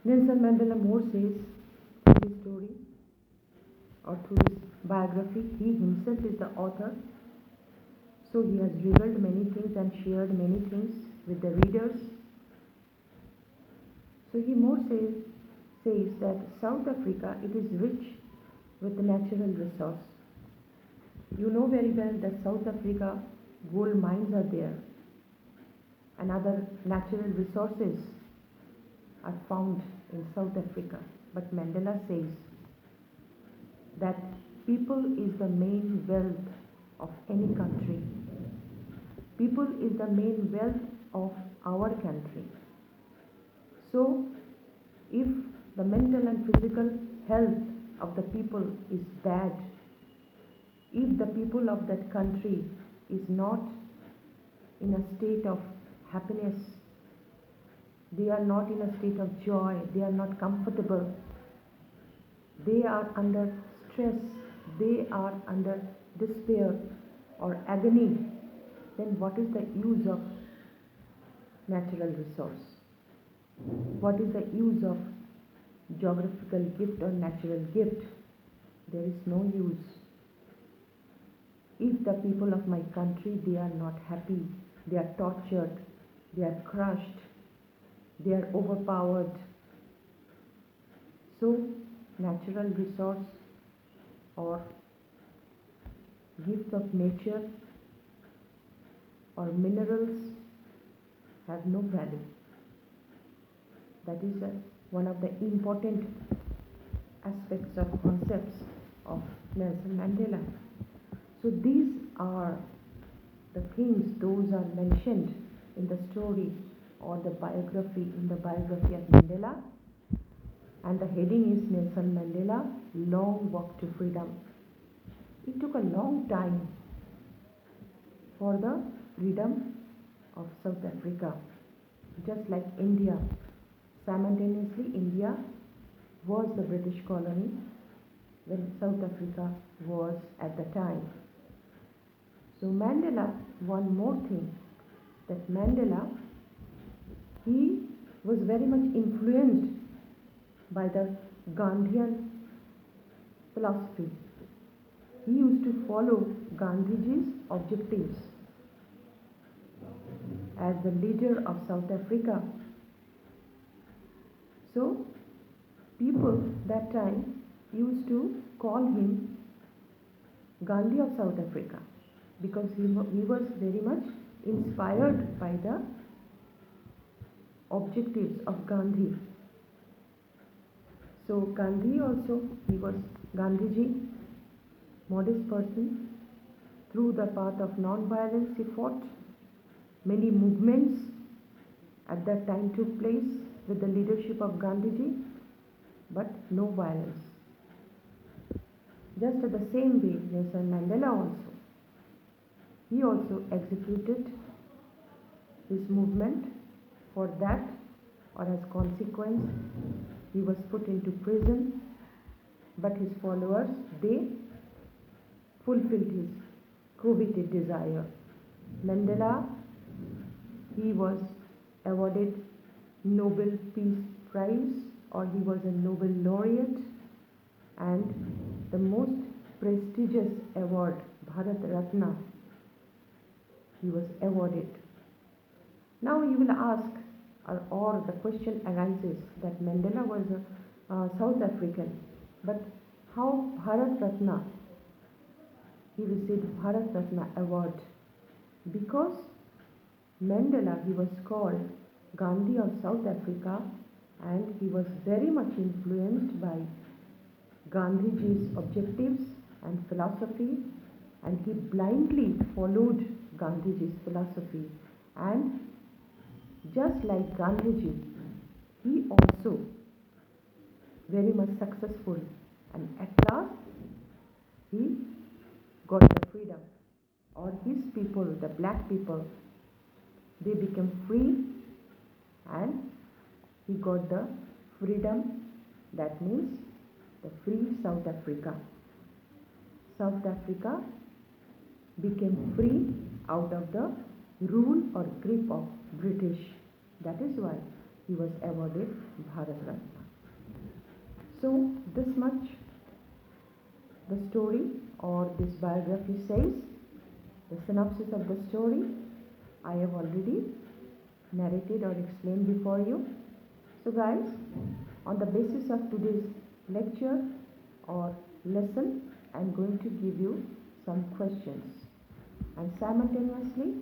Nelson Mandela more says through this story or through this biography, he himself is the author, so he has revealed many things and shared many things with the readers. So he more says that South Africa, it is rich with natural resource. You know very well that South Africa gold mines are there and other natural resources are found in South Africa. But Mandela says that people is the main wealth of any country. People is the main wealth of our country. So, if the mental and physical health of the people is bad, if the people of that country is not in a state of happiness, they are not in a state of joy, they are not comfortable, they are under stress, they are under despair or agony, then what is the use of natural resource? What is the use of geographical gift or natural gift? There is no use. If the people of my country, they are not happy, they are tortured, they are crushed, they are overpowered. So, natural resource or gifts of nature or minerals have no value. That is one of the important aspects of concepts of Nelson Mandela. So these are the things, those are mentioned in the story or the biography, in the biography of Mandela. And the heading is Nelson Mandela, Long Walk to Freedom. It took a long time for the freedom of South Africa, just like India. Simultaneously, India was the British colony when South Africa was at the time. So Mandela, one more thing, that Mandela, he was very much influenced by the Gandhian philosophy. He used to follow Gandhiji's objectives as the leader of South Africa. So, people that time used to call him Gandhi of South Africa because he was very much inspired by the objectives of Gandhi. So, Gandhi also, he was Gandhiji, modest person. Through the path of non-violence, he fought. Many movements at that time took place with the leadership of Gandhiji, but no violence. Just at the same way, Nelson Mandela also, he also executed his movement. For that, or as consequence, he was put into prison, but his followers, they fulfilled his coveted desire. Mandela, he was awarded Nobel Peace Prize, or he was a Nobel laureate, and the most prestigious award, Bharat Ratna, he was awarded. Now you will ask, or the question arises that Mandela was a South African, but how Bharat Ratna? He received Bharat Ratna award because Mandela, he was called Gandhi of South Africa, and he was very much influenced by Gandhiji's objectives and philosophy, and he blindly followed Gandhiji's philosophy. And just like Gandhiji, he also very much successful, and at last he got the freedom, or his people, the black people, they became free, and he got the freedom. That means the free South Africa. South Africa became free out of the rule or grip of British. That is why he was awarded Bharat Ratna. So this much the story or this biography says. The synopsis of the story I have already narrated or explained before you. So guys, on the basis of today's lecture or lesson, I am going to give you some questions and simultaneously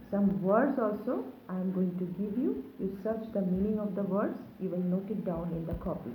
some words also I am going to give you. You search the meaning of the words, you will note it down in the copy.